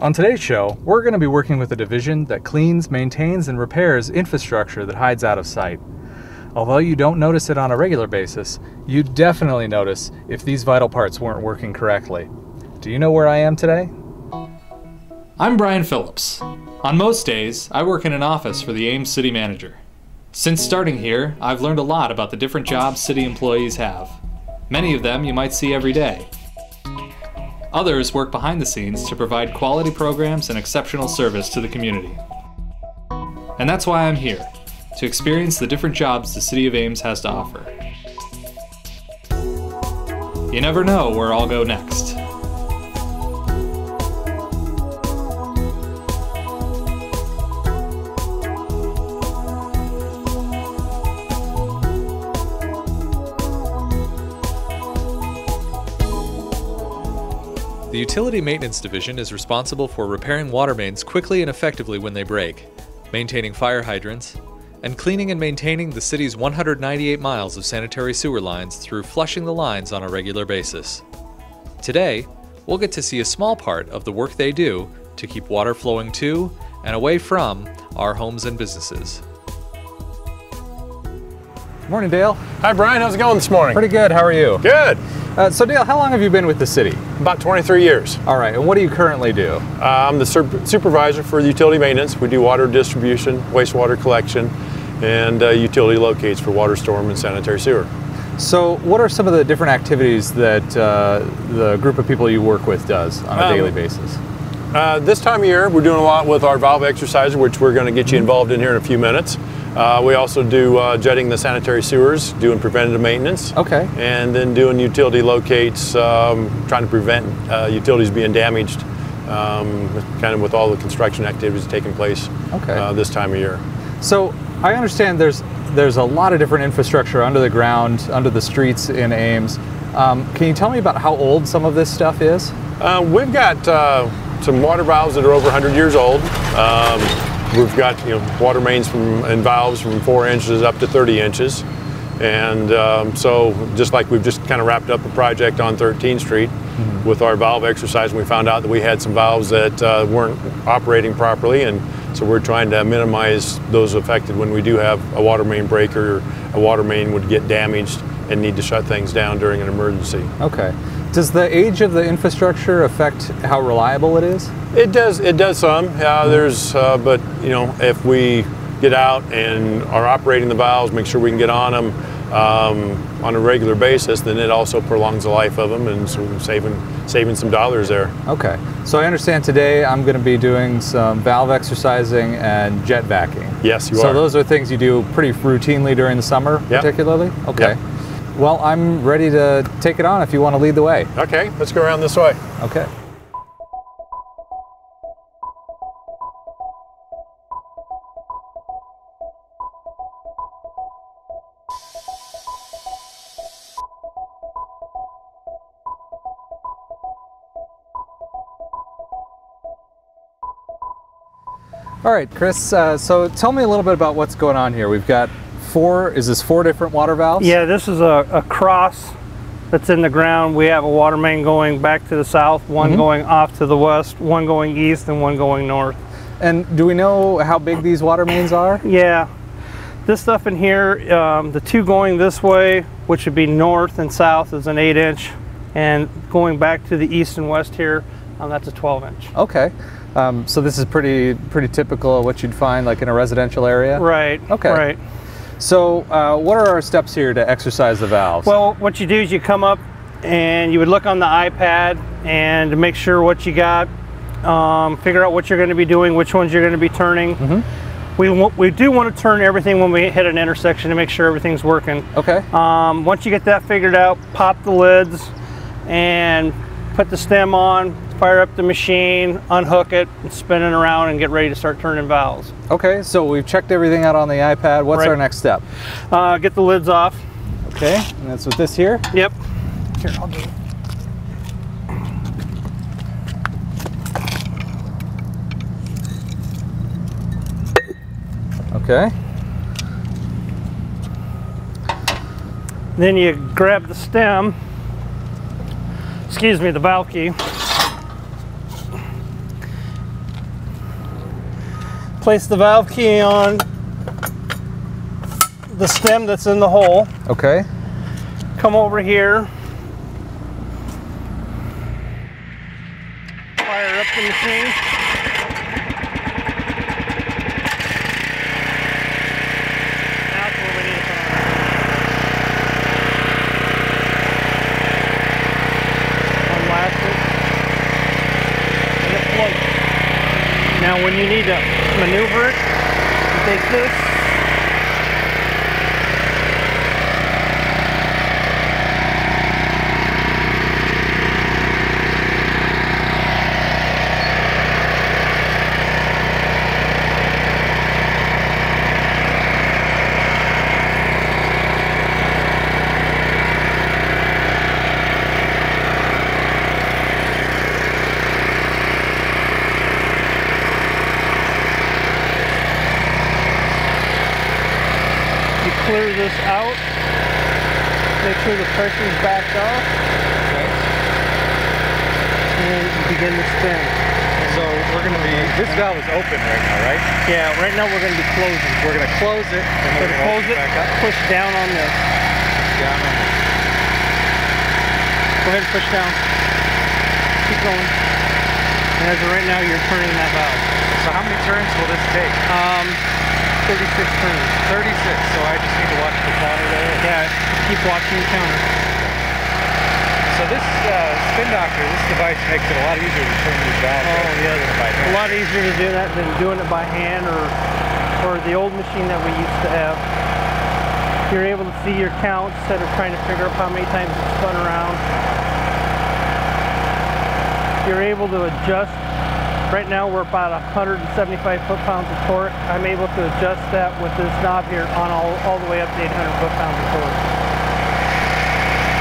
On today's show, we're going to be working with a division that cleans, maintains, and repairs infrastructure that hides out of sight. Although you don't notice it on a regular basis, you definitely notice if these vital parts weren't working correctly. Do you know where I am today? I'm Brian Phillips. On most days, I work in an office for the Ames City Manager. Since starting here, I've learned a lot about the different jobs city employees have. Many of them you might see every day. Others work behind the scenes to provide quality programs and exceptional service to the community. And that's why I'm here, to experience the different jobs the City of Ames has to offer. You never know where I'll go next. The Utility Maintenance Division is responsible for repairing water mains quickly and effectively when they break, maintaining fire hydrants, and cleaning and maintaining the city's 198 miles of sanitary sewer lines through flushing the lines on a regular basis. Today, we'll get to see a small part of the work they do to keep water flowing to and away from our homes and businesses. Morning, Dale. Hi, Brian. How's it going this morning? Pretty good. How are you? Good. So Dale, how long have you been with the city? About 23 years. All right, and what do you currently do? I'm the supervisor for utility maintenance. We do water distribution, wastewater collection, and utility locates for water, storm, and sanitary sewer. So what are some of the different activities that the group of people you work with does on a daily basis? This time of year, we're doing a lot with our valve exerciser, which we're going to get you involved in here in a few minutes. We also do jetting the sanitary sewers, doing preventative maintenance. Okay. And then doing utility locates, trying to prevent utilities being damaged, kind of with all the construction activities taking place this time of year. So I understand there's a lot of different infrastructure under the ground, under the streets in Ames. Can you tell me about how old some of this stuff is? We've got some water valves that are over 100 years old. We've got water mains and valves from 4 inches up to 30 inches. And so just like we've just kind of wrapped up a project on 13th Street with our valve exercise, and we found out that we had some valves that weren't operating properly, and so we're trying to minimize those affected when we do have a water main break or a water main would get damaged and need to shut things down during an emergency. Okay. Does the age of the infrastructure affect how reliable it is? It does some. But if we get out and are operating the valves, make sure we can get on them on a regular basis, then it also prolongs the life of them, and so we're saving some dollars there. Okay. So I understand today I'm going to be doing some valve exercising and jet vacuuming. Yes, you are. So those are things you do pretty routinely during the summer, particularly? Okay. Yep. Well, I'm ready to take it on if you want to lead the way. Okay, let's go around this way. Okay. All right, Chris, so tell me a little bit about what's going on here. We've got is this 4 different water valves? Yeah, this is a cross that's in the ground. We have a water main going back to the south, one going off to the west, one going east, and one going north. And do we know how big these water mains are? Yeah. This stuff in here, the 2 going this way, which would be north and south, is an 8-inch. And going back to the east and west here, that's a 12-inch. Okay. So this is pretty typical of what you'd find like in a residential area? Right. Okay. Right. So what are our steps here to exercise the valves? Well, what you do is you come up and you would look on the iPad and to make sure what you got, figure out what you're going to be doing, which ones you're going to be turning. We do want to turn everything when we hit an intersection to make sure everything's working. Okay. Once you get that figured out, pop the lids and put the stem on, fire up the machine, unhook it, and spin it around and get ready to start turning valves. Okay, so we've checked everything out on the iPad. What's our next step? Get the lids off. Okay, and that's with this here? Yep. Here, I'll do it. Okay. Then you grab the stem, the valve key, Place the valve key on the stem that's in the hole. Okay. Come over here. Fire up the machine. That's where we need to put on. Unlatch it. And it floats. Now when you need to maneuver it, you take this. Clear this out, make sure the pressure's backed off, okay. And then begin to spin. So we're going to be, this valve is open right now, right? Yeah, right now we're going to be closing. We're going to close it. So to close it, push down on this. Down on this. Go ahead and push down. Keep going. And as of right now, you're turning that valve. So how many turns will this take? 36 turns. 36, so I just need to watch the counter there? Yeah, keep watching the counter. So this spin doctor, this device makes it a lot easier to turn these valves. Oh yeah, a lot easier to do that than doing it by hand or the old machine that we used to have. You're able to see your count instead of trying to figure out how many times it's spun around. You're able to adjust. Right now we're about 175 foot-pounds of torque. I'm able to adjust that with this knob here on all the way up to 800 foot-pounds of torque.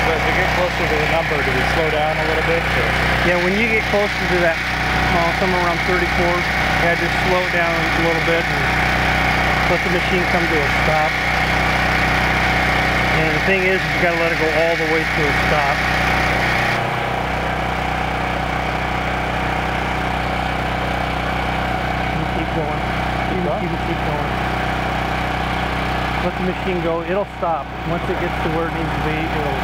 So as we get closer to the number, do we slow down a little bit? Or? Yeah, when you get closer to that, somewhere around 34, yeah, just slow it down a little bit and let the machine come to a stop. And the thing is, you got to let it go all the way to a stop. Going. You can keep going. Let the machine go. It'll stop. Once it gets to where it needs to be, it'll.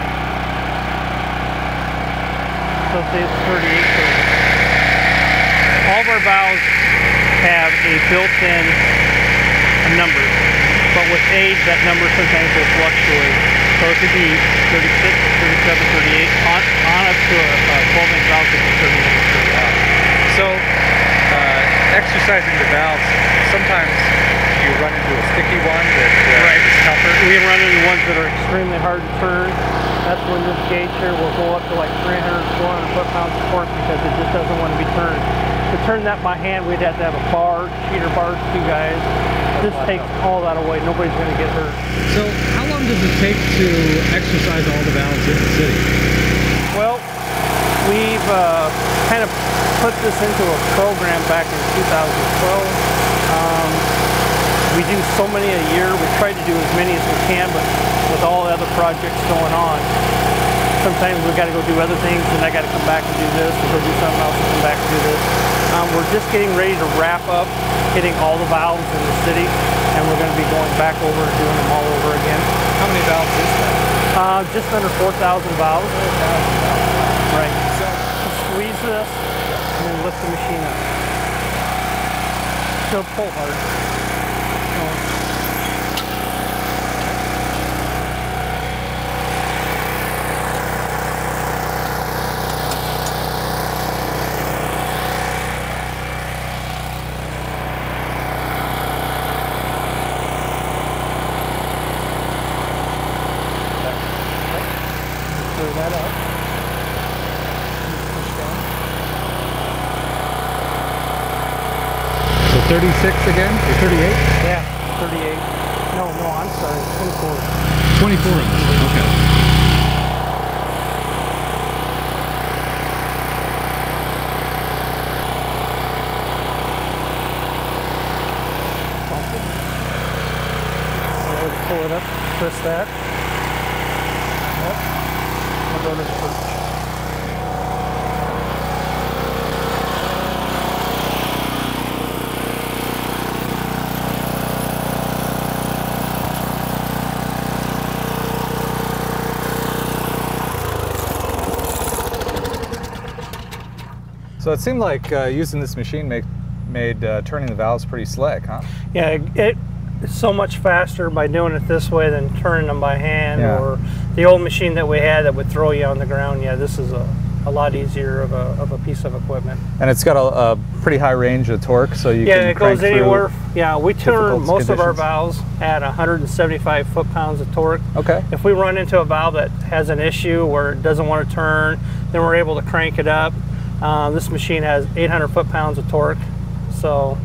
So say it's 38. All of our valves have a built-in number, but with age, that number sometimes will fluctuate. So it could be 36, 37, 38, on up to a 12-inch valve could be 39. So. Exercising the valves, sometimes you run into a sticky one that is tougher. We run into ones that are extremely hard to turn. That's when this gauge here will go up to like 300, 400 foot-pounds of torque because it just doesn't want to be turned. To turn that by hand, we'd have to have a bar, cheater bars, two guys. This takes all that away. Nobody's going to get hurt. So how long does it take to exercise all the valves in the city? Well, we've kind of put this into a program back in 2012. We do so many a year. We try to do as many as we can, but with all the other projects going on, sometimes we got to go do other things, and I got to come back and do this, or go do something else and come back and do this. We're just getting ready to wrap up hitting all the valves in the city, and we're going to be going back over and doing them all over again. How many valves is that? Just under 4,000 valves. Right. So squeeze this and then lift the machine up. Still pull hard. Clear that up. Push down. So 36 again? Or 38? Yeah, 38. No, I'm sorry, 24. 24 inches, okay. Pull it up, twist that. Yep. I'll go to the perch. So it seemed like using this machine made turning the valves pretty slick, huh? Yeah, it's so much faster by doing it this way than turning them by hand, or the old machine that we had that would throw you on the ground. Yeah, this is a lot easier of a piece of equipment. And it's got a pretty high range of torque, so you can it goes anywhere. Yeah, we turn most conditions. of our valves at 175 foot-pounds of torque. Okay. If we run into a valve that has an issue where it doesn't want to turn, then we're able to crank it up. This machine has 800 foot-pounds of torque, so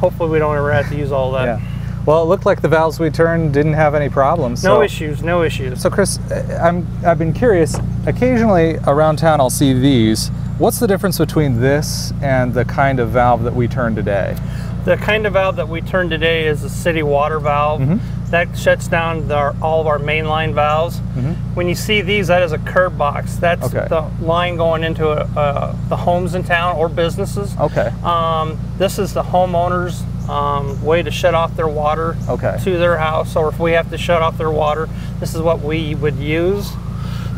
hopefully we don't ever have to use all that. Yeah. Well, it looked like the valves we turned didn't have any problems. No issues, no issues. So Chris, I've been curious, occasionally around town I'll see these. What's the difference between this and the kind of valve that we turn today? The kind of valve that we turn today is a city water valve. That shuts down all of our mainline valves. When you see these, that is a curb box. That's the line going into the homes in town or businesses. This is the homeowners' way to shut off their water to their house, or if we have to shut off their water, this is what we would use.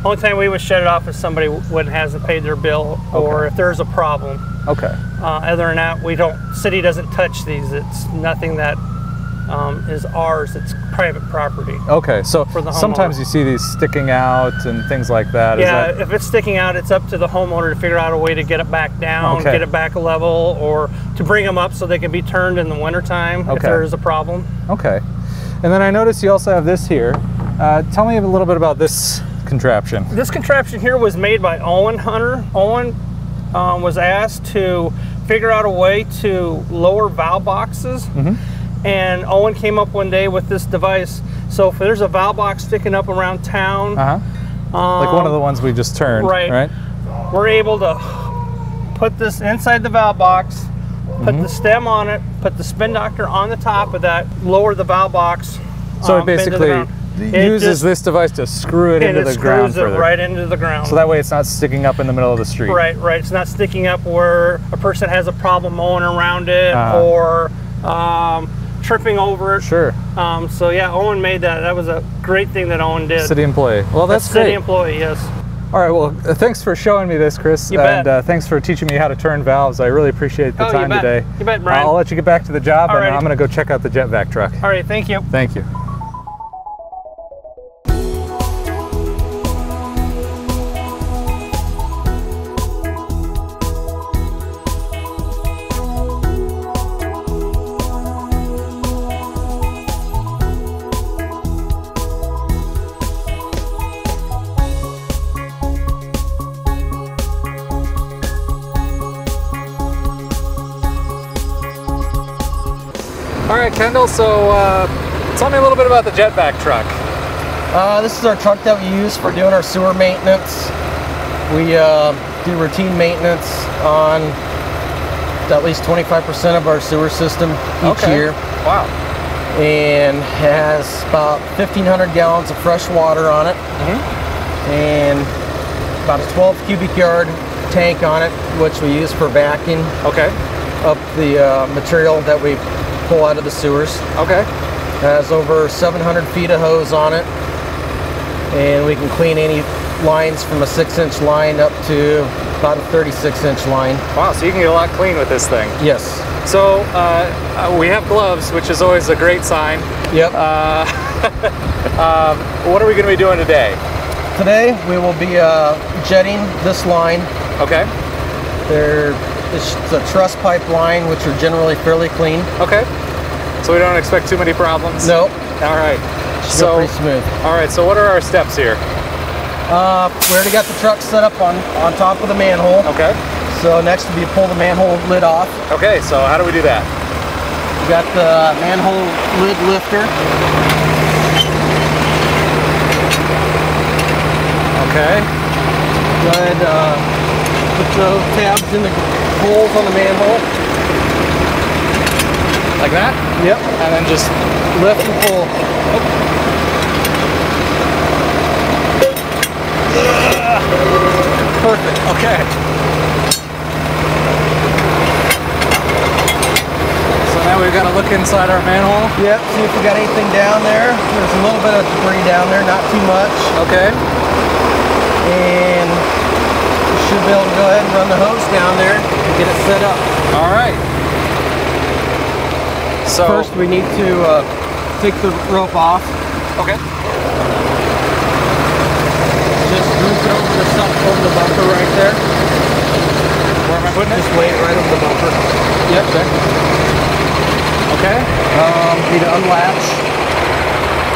Only time we would shut it off is somebody hasn't paid their bill, or if there's a problem. Other than that, city doesn't touch these. It's nothing that is ours. It's private property. So for the sometimes you see these sticking out and things like that. Yeah, if it's sticking out, it's up to the homeowner to figure out a way to get it back down, get it back a level, or to bring them up so they can be turned in the wintertime if there is a problem. And then I noticed you also have this here. Tell me a little bit about this contraption. This contraption here was made by Owen Hunter. Owen was asked to figure out a way to lower valve boxes. And Owen came up one day with this device. So if there's a valve box sticking up around town, like one of the ones we just turned, right? We're able to put this inside the valve box, put the stem on it, put the spin doctor on the top of that, lower the valve box. So it basically uses this device to screw it into the ground further. Right into the ground. So that way it's not sticking up in the middle of the street. Right. It's not sticking up where a person has a problem mowing around it or tripping over it. So yeah, Owen made that. That was a great thing that Owen did. City employee. Well, that's great. City employee, yes. All right, well, thanks for showing me this, Chris. You bet. And thanks for teaching me how to turn valves. I really appreciate the time today. You bet, Brian. I'll let you get back to the job, and I'm going to go check out the jet vac truck. All right, thank you. Thank you. All right, Kendall, so tell me a little bit about the jet vac truck. This is our truck that we use for doing our sewer maintenance. We do routine maintenance on at least 25% of our sewer system each year. Wow. And has about 1,500 gallons of fresh water on it. And about a 12 cubic yard tank on it, which we use for backing up the material that we pull out of the sewers. Has over 700 feet of hose on it, and we can clean any lines from a 6-inch line up to about a 36-inch line. Wow, so you can get a lot clean with this thing. Yes. So we have gloves, which is always a great sign. Yep. What are we going to be doing today? Today we will be jetting this line. It's a truss pipe line, which are generally fairly clean. So we don't expect too many problems? No. All right. Should go pretty smooth. All right, so what are our steps here? We already got the truck set up on top of the manhole. So next will be pull the manhole lid off. So how do we do that? We got the manhole lid lifter. Go ahead, put those tabs in the holes on the manhole. Like that? Yep. And then just lift and pull. Perfect. So now we've got to look inside our manhole. Yep, see if we got anything down there. There's a little bit of debris down there, not too much. And should be able to go ahead and run the hose down there and get it set up. All right. So first we need to take the rope off. Okay. Just move it over the bumper right there. Where am I putting it? Just lay it right over the bumper. Yep. Okay. Need to unlatch.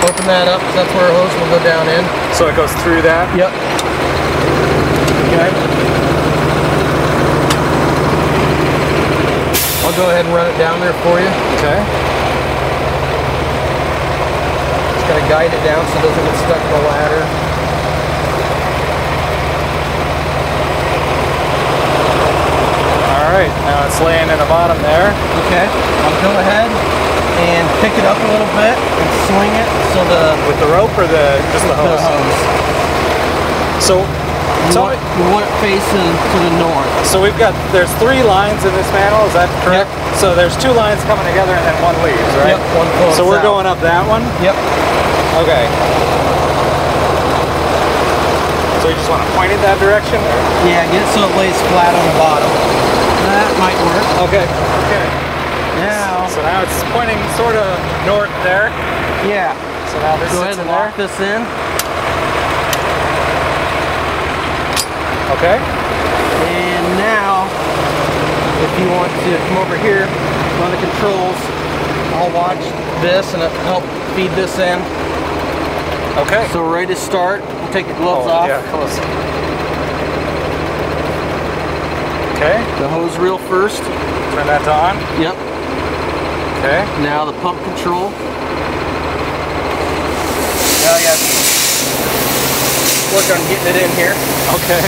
Open that up, because that's where our hose will go down in. So it goes through that? Yep. Okay. I'll go ahead and run it down there for you. Okay. Just gotta guide it down so it doesn't get stuck in the ladder. Alright, now it's laying in the bottom there. Okay. I'll go ahead and pick it up a little bit and swing it so with the rope or just the hose? The hose. So we want it facing to the north. So there's 3 lines in this manhole, is that correct? Yep. So there's 2 lines coming together and then 1 leaves, right? Yep, one goes So we're out. going up that one? Yep. Okay. So you just want to point it that direction? Or? Yeah, get it so it lays flat on the bottom. That might work. Okay. Okay. Now. So now it's pointing sort of north there. Yeah. So now this go sits ahead and in there. lock this in. Okay. And now, if you want to come over here, run the controls, I'll watch this and help feed this in. Okay. So we're ready to start. We'll take the gloves off. Yeah, close. Okay. The hose reel first. Turn that on. Yep. Okay. Now the pump control. Now you have to work on getting it in here. Okay.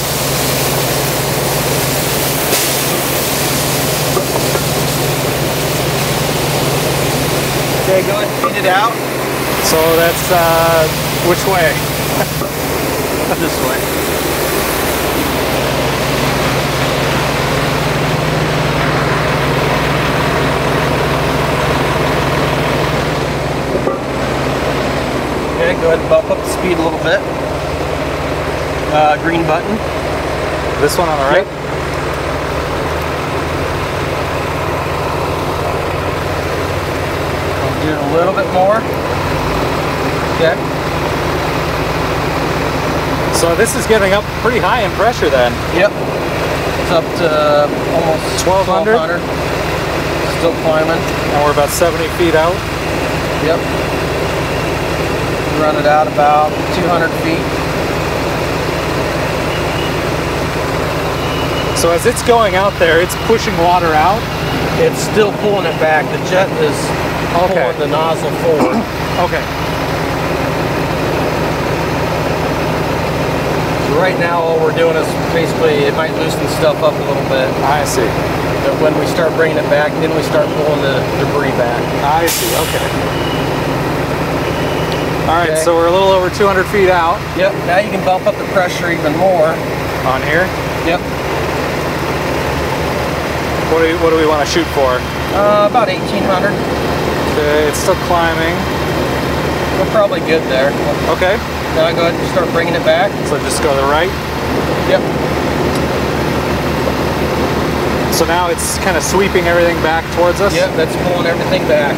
Okay, go ahead and feed it out. So that's which way? This way. Okay, go ahead and bump up the speed a little bit. Green button. This one on the right? Yep. I'll do it a little bit more. Okay. So this is getting up pretty high in pressure then. Yep. It's up to almost 1200. Still climbing. And we're about 70 feet out. Yep. Run it out about 200 feet. So as it's going out there, it's pushing water out? It's still pulling it back. The jet is pulling the nozzle forward. Okay. So right now all we're doing is basically, it might loosen stuff up a little bit. I see. But when we start bringing it back, then we start pulling the debris back. I see, okay. All right, Okay. so we're a little over 200 feet out. Yep, now you can bump up the pressure even more. On here? Yep. What do we want to shoot for? About 1800. Okay, it's still climbing. We're probably good there. Okay. Now go ahead and start bringing it back. So just go to the right. Yep. So now it's kind of sweeping everything back towards us? Yep, that's pulling everything back.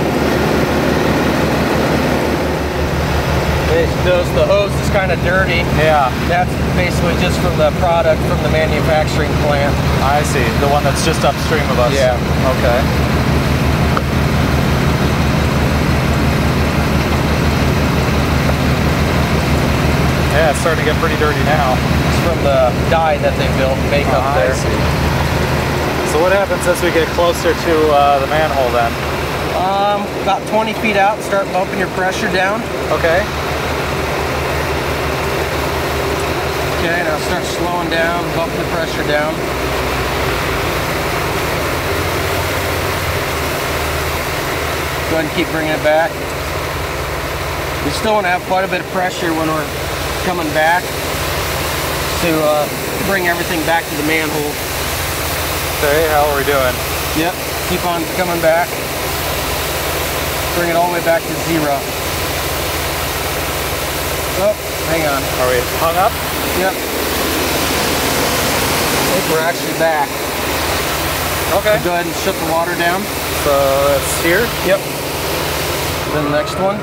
The hose is kind of dirty. Yeah. That's basically just from the product from the manufacturing plant. I see. The one that's just upstream of us. Yeah. Okay. Yeah, it's starting to get pretty dirty now. It's from the dye that they built and make up there. I see. So what happens as we get closer to the manhole then? About 20 feet out, start bumping your pressure down. Okay. Okay, now start slowing down, bumping the pressure down. Go ahead and keep bringing it back. We still want to have quite a bit of pressure when we're coming back to bring everything back to the manhole. Okay, how are we doing? Yep, keep on coming back. Bring it all the way back to 0. Oh, hang on. Are we hung up? Yep. we're actually back. Okay. So go ahead and shut the water down. So that's here? Yep. Then the next one.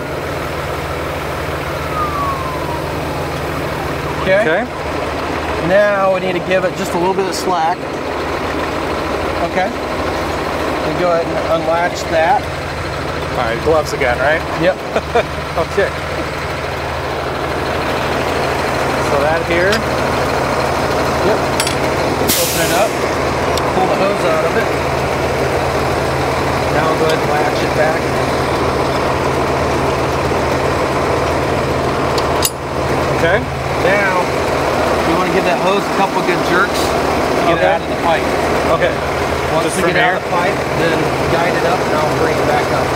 Okay. Now we need to give it just a little bit of slack. Okay. And go ahead and unlatch that. All right, gloves again, right? Yep. Okay. So that here. Yep. Open it up. Pull the hose out of it. Now we'll go ahead and latch it back. Okay. Now, you want to give that hose a couple good jerks to get it out of the pipe. Okay. Once Just we from get here? out of the pipe, then guide it up and I'll bring it back up.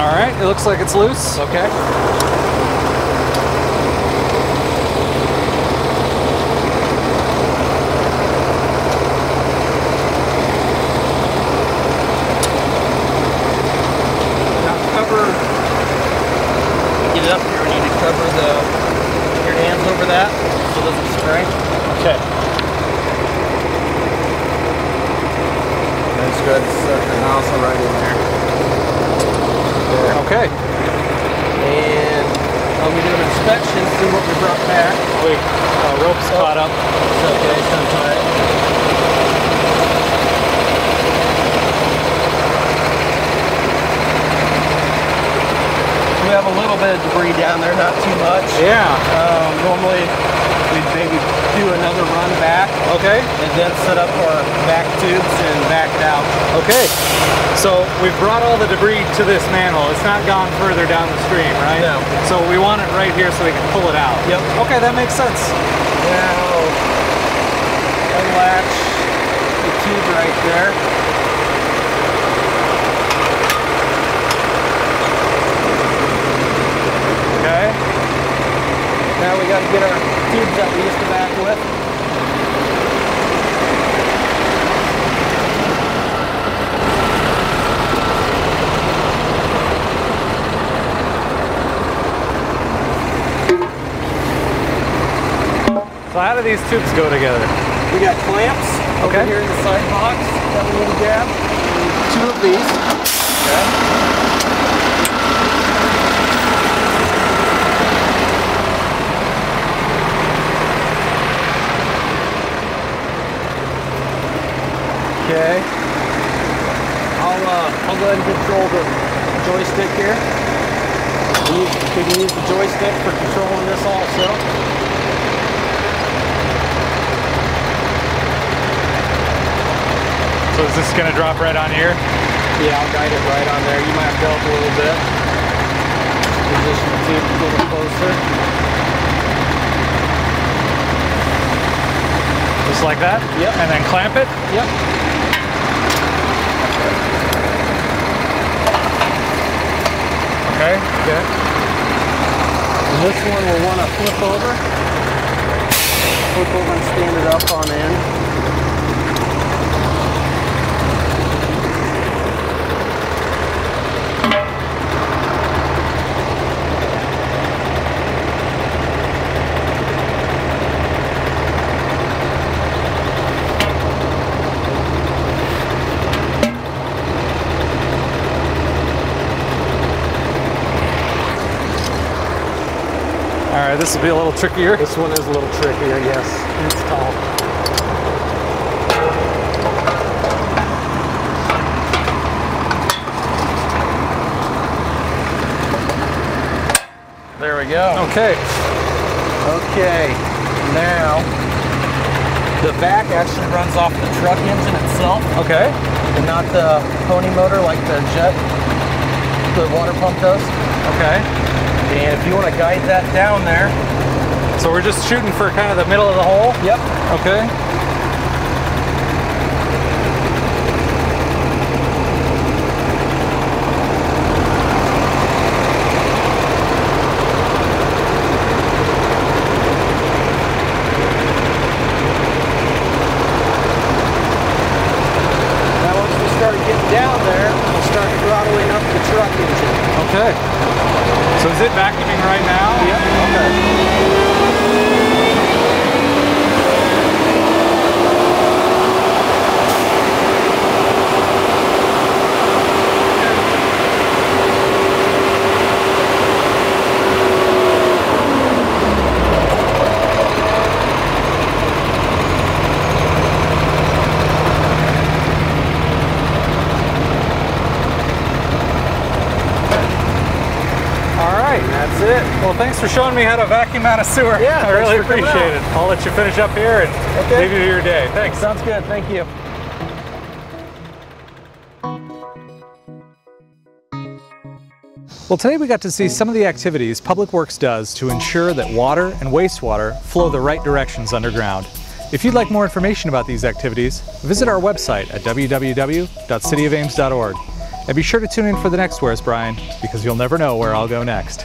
All right, it looks like it's loose. Okay. Get it up here, we need to cover your hands over that so it doesn't spray. Okay. That's good. Set the nozzle right in there. There. Okay. And I'll be doing an inspection, see what we brought back. Wait, rope's caught up. It's okay, it's untie it. We have a little bit of debris down there, not too much. Yeah. Normally, we'd maybe do another run back. Okay. And then set up our back tubes and back it out. Okay. So we've brought all the debris to this manhole. It's not gone further down the stream, right? No. So we want it right here so we can pull it out. Yep. Okay, that makes sense. Now, unlatch the tube right there. Okay. Now we got to get our tubes that we used to back with. So how do these tubes go together? We got clamps over here in the side box that we need to grab. We need 2 of these. Okay. I'll go ahead and control the joystick here. We can use the joystick for controlling this also. So is this going to drop right on here? Yeah, I'll guide it right on there. You might have to help a little bit. Position the tube a little closer. Just like that? Yep. And then clamp it? Yep. Okay. Okay. And this one we'll want to flip over. Flip over and stand it up on end. All right, this will be a little trickier. This one is a little trickier, yes. It's tall. There we go. Okay. Okay, now the vac actually runs off the truck engine itself. Okay. And not the pony motor like the jet, the water pump does. Okay. And if you want to guide that down there. So we're just shooting for kind of the middle of the hole? Yep. Okay. Now once we start getting down there, we'll start throttling up the truck engine. Okay. So is it vacuuming right now? Yep. Okay. Well, thanks for showing me how to vacuum out a sewer. Yeah, I really appreciate it. I'll let you finish up here and leave you to your day. Thanks. Sounds good. Thank you. Well, today we got to see some of the activities Public Works does to ensure that water and wastewater flow the right directions underground. If you'd like more information about these activities, visit our website at www.cityofames.org. And be sure to tune in for the next Where's Brian, because you'll never know where I'll go next.